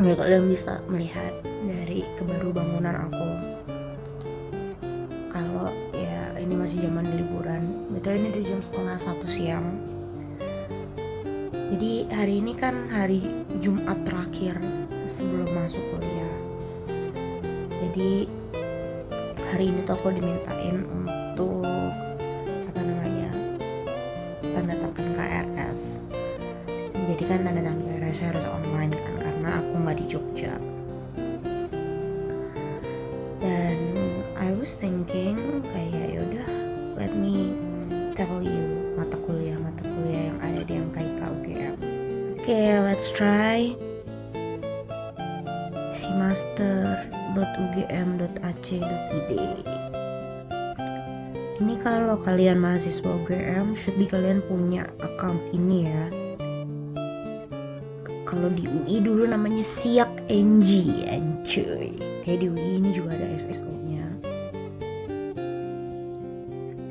Ya kalian bisa melihat dari kebaru bangunan aku kalau ya ini masih zaman liburan. Betul, ini di jam 12:30 siang. Jadi hari ini kan hari Jumat terakhir sebelum masuk kuliah. Jadi hari ini tuh aku dimintain untuk tanda tangan KRS. Jadi kan tanda tangan KRS harus online kan, karena aku nggak di Jogja. Dan I was thinking kayak yaudah, let me tell you mata kuliah yang ada di MKIK UGM. Oke, let's try simaster.ugm.ac.id. Ini kalau kalian mahasiswa UGM, should be kalian punya account ini ya. Kalau di UI dulu namanya Siak NG, ancuy. Kayak di UI ini juga ada SSO-nya.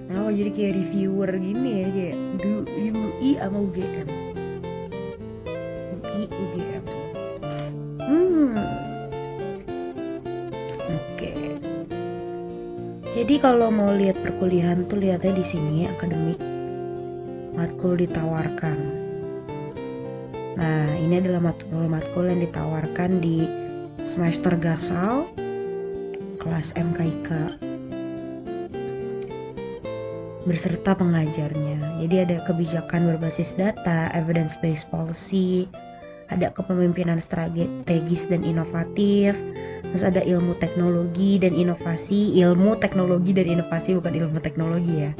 Nah, jadi kayak reviewer gini ya, kayak di UI sama UGM. UI UGM. Oke. Jadi kalau mau lihat perkuliahan tuh lihatnya di sini, akademik, matkul ditawarkan. Nah, ini adalah matkul yang ditawarkan di semester Gasal kelas MKIK berserta pengajarnya. Jadi ada kebijakan berbasis data, evidence based policy, ada kepemimpinan strategis dan inovatif, terus ada ilmu teknologi dan inovasi bukan ilmu teknologi ya,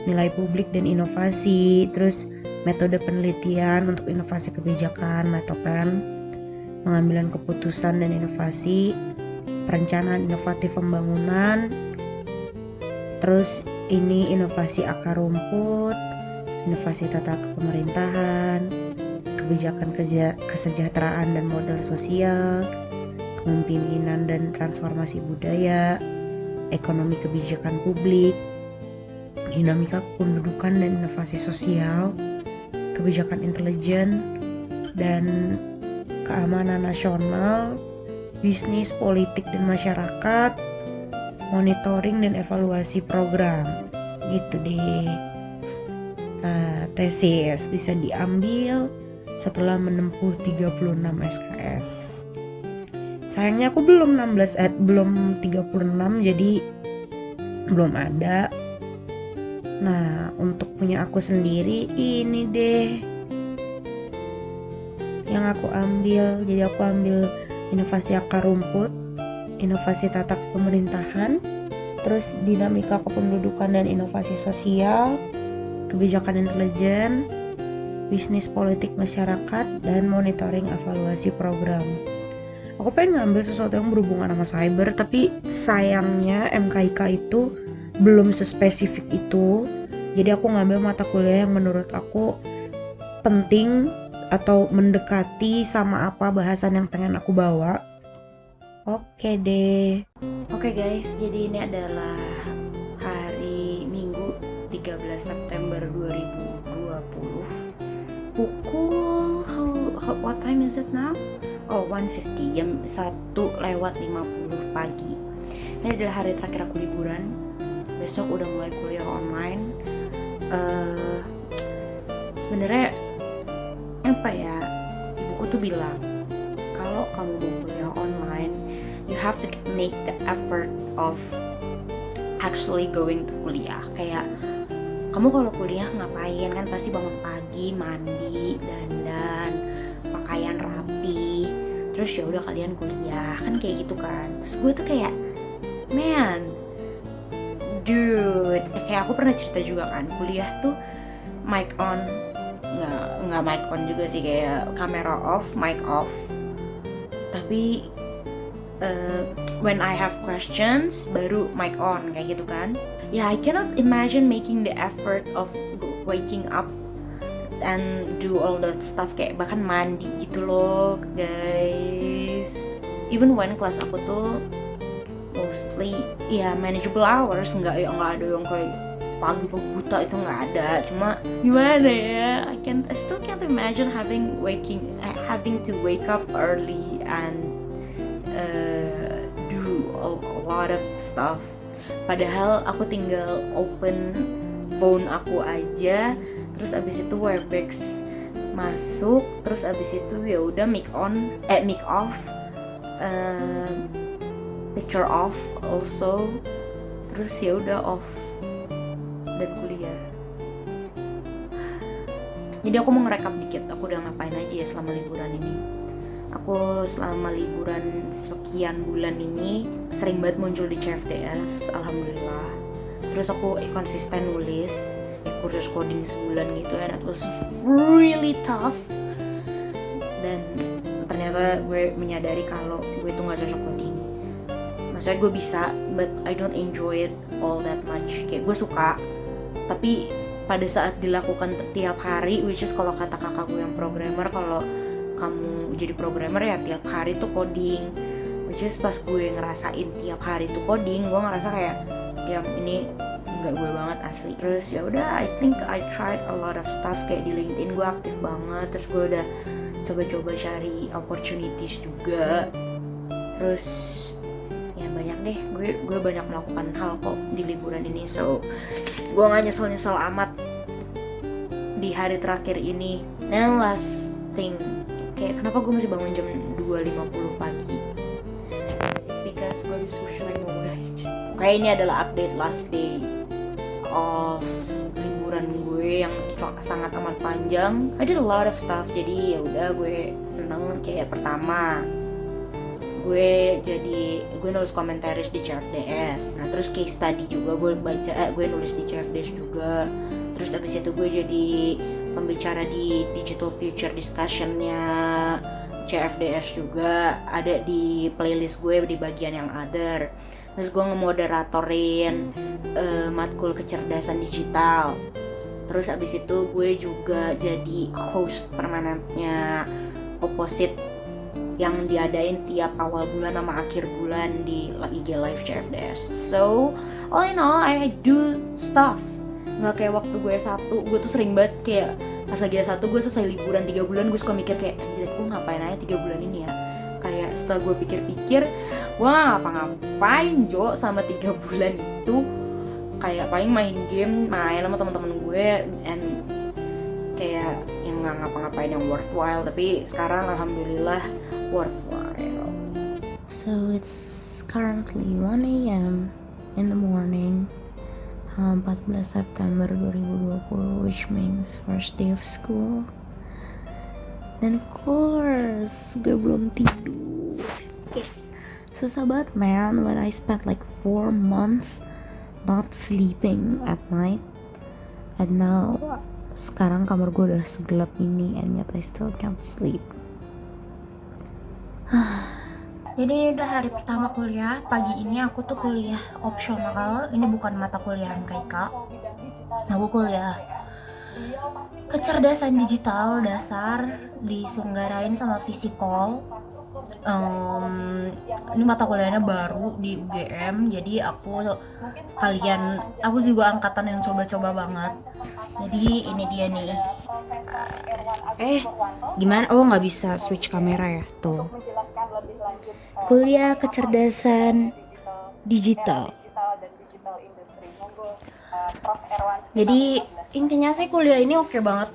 nilai publik dan inovasi, terus metode penelitian untuk inovasi kebijakan, metopen, pengambilan keputusan dan inovasi, perencanaan inovatif pembangunan, terus ini inovasi akar rumput, inovasi tata kepemerintahan, kebijakan kesejahteraan dan modal sosial, kepemimpinan dan transformasi budaya, ekonomi kebijakan publik, dinamika kependudukan dan inovasi sosial, kebijakan intelijen dan keamanan nasional, bisnis, politik dan masyarakat, monitoring dan evaluasi program, gitu deh. Nah, tesis bisa diambil setelah menempuh 36 SKS. Sayangnya aku belum 36, jadi belum ada. Nah, untuk punya aku sendiri ini deh yang aku ambil. Jadi aku ambil inovasi akar rumput, inovasi tata pemerintahan, terus dinamika kependudukan dan inovasi sosial, kebijakan intelijen, bisnis politik masyarakat, dan monitoring evaluasi program. Aku pengen ngambil sesuatu yang berhubungan sama cyber, tapi sayangnya MKIK itu belum sespesifik itu. Jadi aku ngambil mata kuliah yang menurut aku penting atau mendekati sama apa bahasan yang pengen aku bawa. Oke deh. Oke guys, jadi ini adalah hari Minggu 13 September 2020. Pukul what time is it now? 1:50, jam 1:50 pagi. Ini adalah hari terakhir aku liburan. Besok udah mulai kuliah online. Sebenarnya apa ya, ibuku tuh bilang kalau kamu mau kuliah online, you have to make the effort of actually going to kuliah. Kayak kamu kalau kuliah ngapain, kan pasti bangun pagi, mandi, dandan, pakaian rapi, terus ya udah kalian kuliah, kan kayak gitu kan. Terus gue tuh kayak, man, dude, kayak aku pernah cerita juga kan, kuliah tuh mic on, nggak mic on juga sih, kayak kamera off, mic off. Tapi when I have questions baru mic on, kayak gitu kan. Ya, I cannot imagine making the effort of waking up and do all that stuff, kayak bahkan mandi gitu loh guys. Even when kelas aku tuh mostly ya manageable hours, nggak ada yang kayak pagi buta, itu nggak ada. Cuma gimana ya, I I still can't imagine having to wake up early and do a lot of stuff. Padahal aku tinggal open phone aku aja, terus abis itu Webex masuk, terus abis itu ya udah mic off, picture off also, terus ya udah off dan kuliah. Jadi aku mau ngerekap dikit aku udah ngapain aja ya selama liburan ini. Aku selama liburan sekian bulan ini sering banget muncul di CFDS, alhamdulillah. Terus aku konsisten nulis kursus coding sebulan gitu, and it was really tough. Dan ternyata gue menyadari kalau gue tuh gak cocok coding. Maksudnya gue bisa, but I don't enjoy it all that much. Kayak gue suka, tapi pada saat dilakukan tiap hari, which is kalau kata kakak gue yang programmer, kalau kamu jadi programmer ya tiap hari tuh coding, which is pas gue ngerasain tiap hari tuh coding, gue ngerasa kayak yang ini nggak gue banget asli. Terus ya udah, I think I tried a lot of stuff, kayak di LinkedIn gue aktif banget, terus gue udah coba-coba cari opportunities juga. Terus ya banyak deh, gue banyak melakukan hal kok di liburan ini, so gue nggak nyesel amat di hari terakhir ini. Dan last thing, kayak kenapa gue masih bangun jam 2.50 pagi? It's because gue habis push naik Mobile Legends. Kayak ini adalah update last day of liburan gue yang sangat amat panjang. I did a lot of stuff, jadi ya udah gue seneng. Kayak pertama gue nulis komentaris di CFDS. Nah terus case study juga gue nulis di CFDS juga. Terus abis itu gue jadi pembicara di Digital Future Discussion-nya CFDS juga, ada di playlist gue di bagian yang other. Terus gue ngemoderatorin matkul kecerdasan digital. Terus abis itu gue juga jadi host permanentnya Opposite yang diadain tiap awal bulan sama akhir bulan di IG Live CFDS. So all in all, I do stuff. Nggak kayak waktu gue S1, gue tuh sering banget kayak pas lagi S1 gue selesai liburan 3 bulan, gue suka mikir kayak anjir gue ngapain aja 3 bulan ini ya. Kayak setelah gue pikir-pikir, gue gak ngapa-ngapain Jo sama 3 bulan itu. Kayak paling main game, main sama teman-teman gue, and kayak yang gak ngapa-ngapain yang worthwhile. Tapi sekarang alhamdulillah worthwhile. So it's currently 1 a.m. in the morning, 14 September 2020, which means first day of school. Dan of course, gue belum tidur. Susah banget man, when I spent like 4 months not sleeping at night. And now, sekarang kamar gue udah segelap ini, and yet I still can't sleep. Jadi ini udah hari pertama kuliah. Pagi ini aku tuh kuliah opsional. Ini bukan mata kuliah MKIK. Aku kuliah kecerdasan digital dasar, diselenggarain sama Visipol. Ini mata kuliahnya baru di UGM. Jadi aku juga angkatan yang coba-coba banget. Jadi ini dia nih. Gimana? Oh nggak bisa switch kamera ya? Tuh. Kuliah kecerdasan digital. Jadi intinya sih kuliah ini oke banget.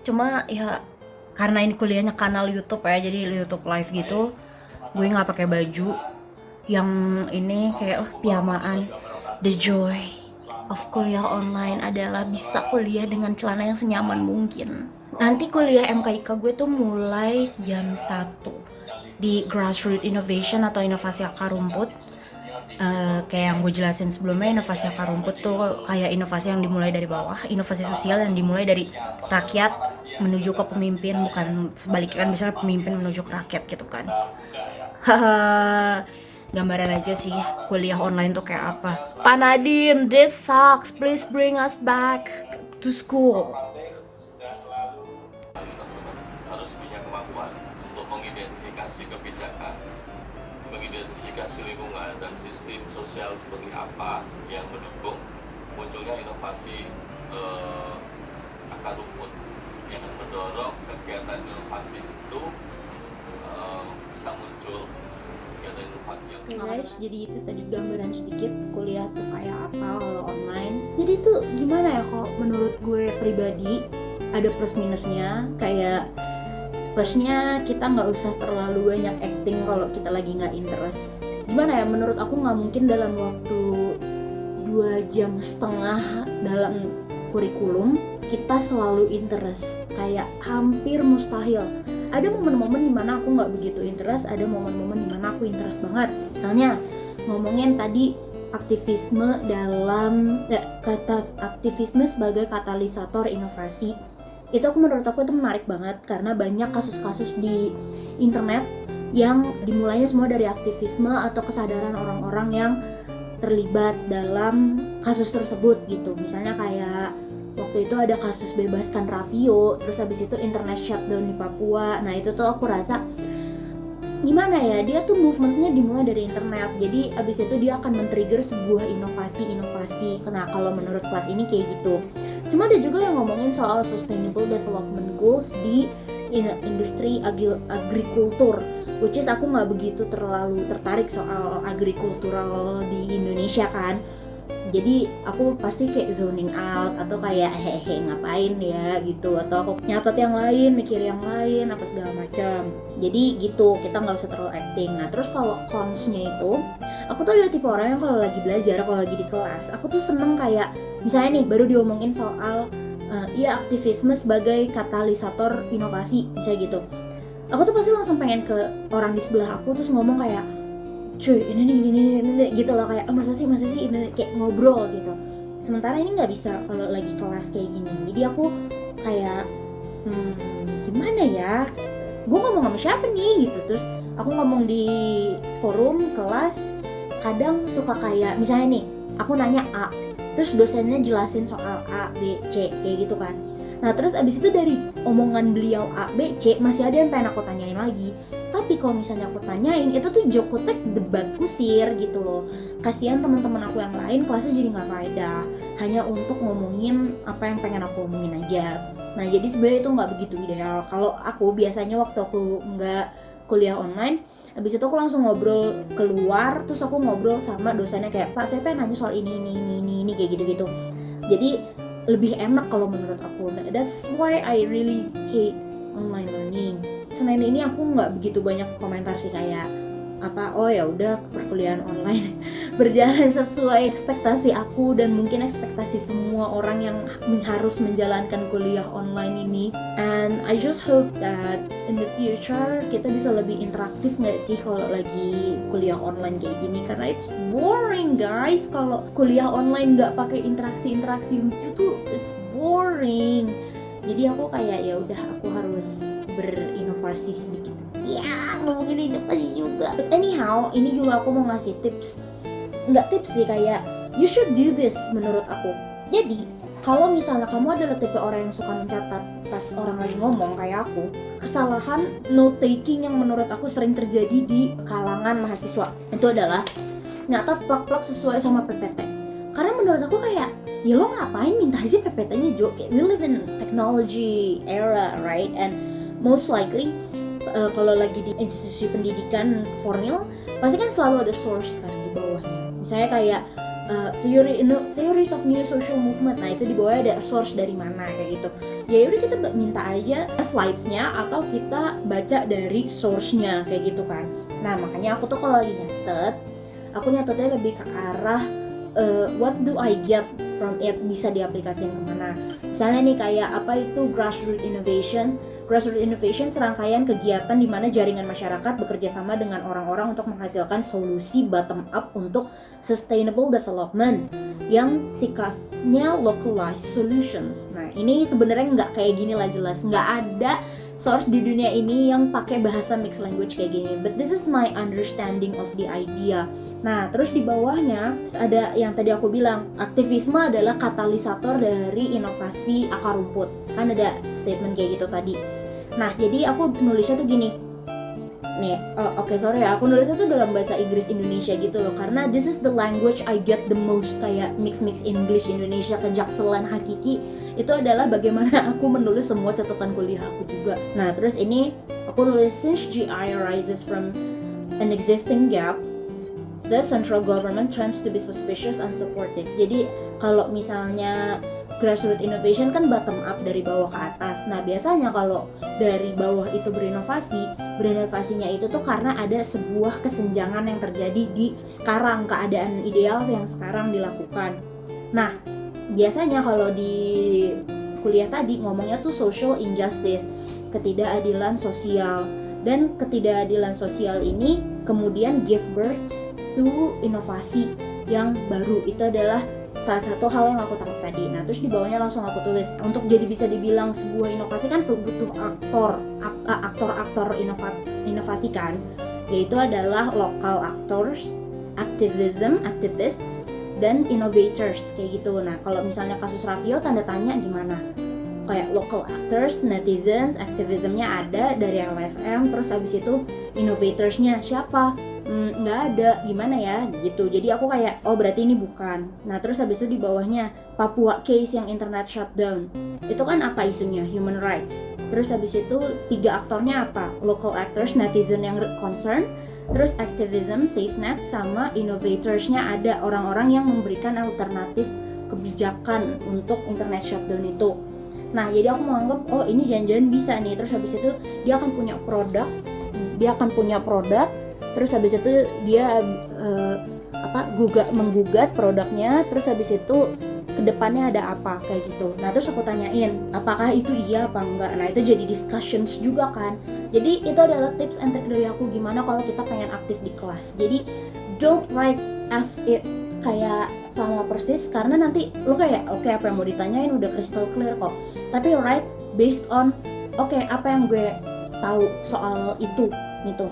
Cuma ya karena ini kuliahnya kanal YouTube ya, jadi YouTube live gitu. Gue nggak pakai baju. Yang ini kayak pijamaan. The joy of kuliah online adalah bisa kuliah dengan celana yang senyaman mungkin. Nanti kuliah MKIK gue tuh mulai jam 1 di Grassroots Innovation atau inovasi akar rumput. Kayak yang gue jelasin sebelumnya, inovasi akar rumput tuh kayak inovasi yang dimulai dari bawah, inovasi sosial yang dimulai dari rakyat menuju ke pemimpin, bukan sebaliknya kan, misalnya pemimpin menuju ke rakyat gitu kan. Gambaran aja sih kuliah online tuh kayak apa. Pak Nadine, this sucks, please bring us back to school. Harus punya kemampuan untuk mengidentifikasi kebijakan, mengidentifikasi lingkungan dan sistem sosial seperti apa yang mendukung munculnya inovasi akar rumput. yang mendorong kegiatan inovasi itu bisa muncul, kegiatan inovasi yang Oke guys, jadi itu tadi gambaran sedikit kuliah tuh kayak apa kalau online. Jadi tuh gimana ya, kok menurut gue pribadi ada plus minusnya. Kayak plusnya kita nggak usah terlalu banyak acting kalau kita lagi nggak interest. Gimana ya, menurut aku nggak mungkin dalam waktu 2,5 jam dalam kurikulum kita selalu interest, kayak hampir mustahil. Ada momen-momen dimana aku nggak begitu interest, ada momen-momen dimana aku interest banget. Misalnya ngomongin tadi aktivisme aktivisme sebagai katalisator inovasi, itu menurut aku itu menarik banget karena banyak kasus-kasus di internet yang dimulainya semua dari aktivisme atau kesadaran orang-orang yang terlibat dalam kasus tersebut gitu. Misalnya kayak waktu itu ada kasus bebaskan Raffio, terus habis itu internet shutdown di Papua. Nah itu tuh aku rasa gimana ya, dia tuh movementnya dimulai dari internet, jadi abis itu dia akan men-trigger sebuah inovasi. Nah kalau menurut kelas ini kayak gitu. Cuma ada juga yang ngomongin soal sustainable development goals di industri agrikultur, which is aku nggak begitu terlalu tertarik soal agrikultural di Indonesia kan. Jadi aku pasti kayak zoning out atau kayak hehe ngapain ya gitu, atau aku nyatet yang lain, mikir yang lain apa segala macam. Jadi gitu, kita nggak usah terlalu acting. Nah terus kalau consnya itu, aku tuh ada tipe orang yang kalau lagi belajar, kalau lagi di kelas, aku tuh seneng kayak misalnya nih baru diomongin soal aktivisme sebagai katalisator inovasi, misalnya gitu. Aku tuh pasti langsung pengen ke orang di sebelah aku terus ngomong kayak, cuy ini nih gitu loh, kayak masa sih ini, kayak ngobrol gitu. Sementara ini nggak bisa kalau lagi kelas kayak gini. Jadi aku kayak gimana ya, gue ngomong sama siapa nih gitu. Terus aku ngomong di forum kelas, kadang suka kayak misalnya nih aku nanya A, terus dosennya jelasin soal A, B, C kayak gitu kan. Nah terus abis itu dari omongan beliau A, B, C masih ada yang pengen aku tanyain lagi. Tapi kalau misalnya aku tanyain, itu tuh jokotek debat kusir gitu loh. Kasihan teman-teman aku yang lain, kelasnya jadi nggak faedah, hanya untuk ngomongin apa yang pengen aku omongin aja. Nah jadi sebenarnya itu nggak begitu ideal. Kalau aku biasanya waktu aku nggak kuliah online, habis itu aku langsung ngobrol keluar, terus aku ngobrol sama dosennya kayak, Pak saya pengen nanya soal ini kayak gitu-gitu. Jadi lebih enak kalau menurut aku. That's why I really hate online learning. Selain ini aku nggak begitu banyak komentar sih, kayak apa, oh ya udah perkuliahan online berjalan sesuai ekspektasi aku dan mungkin ekspektasi semua orang yang harus menjalankan kuliah online ini. And I just hope that in the future kita bisa lebih interaktif nggak sih kalau lagi kuliah online kayak gini, karena it's boring guys. Kalau kuliah online nggak pakai interaksi lucu tuh it's boring. Jadi aku kayak ya udah, aku harus berinovasi sedikit. Ya ngomongin inovasi juga. But anyhow, ini juga aku mau ngasih tips. Nggak tips sih, kayak you should do this menurut aku. Jadi kalau misalnya kamu adalah tipe orang yang suka mencatat pas orang lagi ngomong kayak aku, kesalahan note taking yang menurut aku sering terjadi di kalangan mahasiswa itu adalah nyatat plak-plak sesuai sama PPT. Karena menurut aku kayak, ya lo ngapain minta aja PPT-nya Jo, kayak we live in technology era, right? And most likely kalau lagi di institusi pendidikan formal pasti kan selalu ada source kan di bawahnya. Misalnya kayak theories of new social movement, nah itu di bawahnya ada source dari mana kayak gitu. Ya udah kita minta aja slides-nya atau kita baca dari source-nya kayak gitu kan. Nah makanya aku tuh kalau lagi nyatet, aku nyatetnya lebih ke arah what do I get from it, bisa diaplikasikan kemana. Misalnya nih kayak apa itu grassroots innovation. Grassroots innovation serangkaian kegiatan di mana jaringan masyarakat bekerja sama dengan orang-orang untuk menghasilkan solusi bottom up untuk sustainable development yang sifatnya localized solutions. Nah ini sebenarnya nggak kayak gini lah, jelas nggak ada source di dunia ini yang pakai bahasa mixed language kayak gini. But this is my understanding of the idea. Nah terus di bawahnya ada yang tadi aku bilang, aktivisme adalah katalisator dari inovasi akar rumput. Kan ada statement kayak gitu tadi. Nah jadi aku nulisnya tuh gini nih, aku nulisnya tuh dalam bahasa Inggris Indonesia gitu loh, karena this is the language I get the most, kayak mix English Indonesia kejakselan hakiki itu adalah bagaimana aku menulis semua catatan kuliah aku juga. Nah terus ini aku nulis, since GI arises from an existing gap, the central government tends to be suspicious and supportive. Jadi kalau misalnya grassroots innovation kan bottom up dari bawah ke atas. Nah biasanya kalau dari bawah itu berinovasinya itu tuh karena ada sebuah kesenjangan yang terjadi di sekarang, keadaan ideal yang sekarang dilakukan. Nah biasanya kalau di kuliah tadi ngomongnya tuh social injustice, ketidakadilan sosial. Dan ketidakadilan sosial ini kemudian give birth to inovasi yang baru. Itu adalah salah satu hal yang aku tangkap tadi. Nah terus di bawahnya langsung aku tulis, untuk jadi bisa dibilang sebuah inovasi kan butuh aktor inovasi kan, yaitu adalah local actors, activists, dan innovators kayak gitu. Nah kalau misalnya kasus Raffio tanda tanya gimana? Kayak local actors, netizens, activismnya ada dari LSM, terus habis itu innovatorsnya siapa? Nggak ada, gimana ya gitu. Jadi aku kayak, oh berarti ini bukan. Nah terus habis itu di bawahnya Papua case yang internet shutdown, itu kan apa isunya? Human rights. Terus habis itu 3 aktornya apa? Local actors, netizen yang concern, terus activism, SafeNet, sama innovatorsnya ada orang-orang yang memberikan alternatif kebijakan untuk internet shutdown itu. Nah jadi aku menganggap, oh ini jangan-jangan bisa nih. Terus habis itu dia akan punya produk, terus habis itu dia menggugat produknya, terus habis itu kedepannya ada apa kayak gitu. Nah terus aku tanyain apakah itu iya apa enggak. Nah itu jadi discussions juga kan. Jadi itu adalah tips and trick dari aku gimana kalau kita pengen aktif di kelas. Jadi don't write as if kayak sama persis, karena nanti lo kayak oke, apa yang mau ditanyain udah crystal clear kok, tapi write based on apa yang gue tahu soal itu gitu,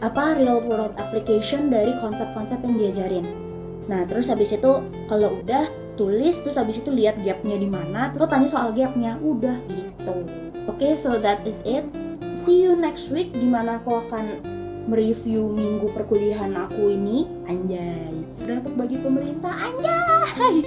apa real world application dari konsep-konsep yang diajarin. Nah terus habis itu kalau udah tulis, terus habis itu lihat gapnya di mana, terus tanya soal gapnya, udah gitu. Oke, so that is it. See you next week, dimana aku akan mereview minggu perkuliahan aku ini. Anjay, udah untuk bagi pemerintah, anjay.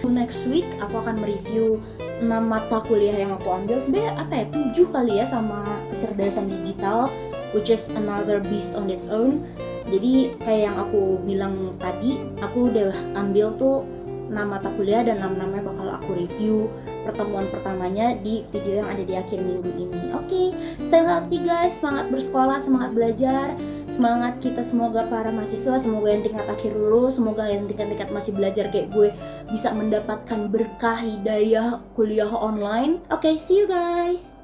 Next week aku akan mereview 6 mata kuliah yang aku ambil. Sebenarnya 7 kali ya, sama kecerdasan digital, which is another beast on its own. Jadi kayak yang aku bilang tadi, aku udah ambil tuh 6 mata kuliah dan 6 namanya bakal aku review pertemuan pertamanya di video yang ada di akhir minggu ini. Oke, stay healthy guys, semangat bersekolah, semangat belajar, semangat kita semoga para mahasiswa, semoga yang tingkat akhir lulus, semoga yang tingkat masih belajar kayak gue bisa mendapatkan berkah hidayah kuliah online. Oke, see you guys.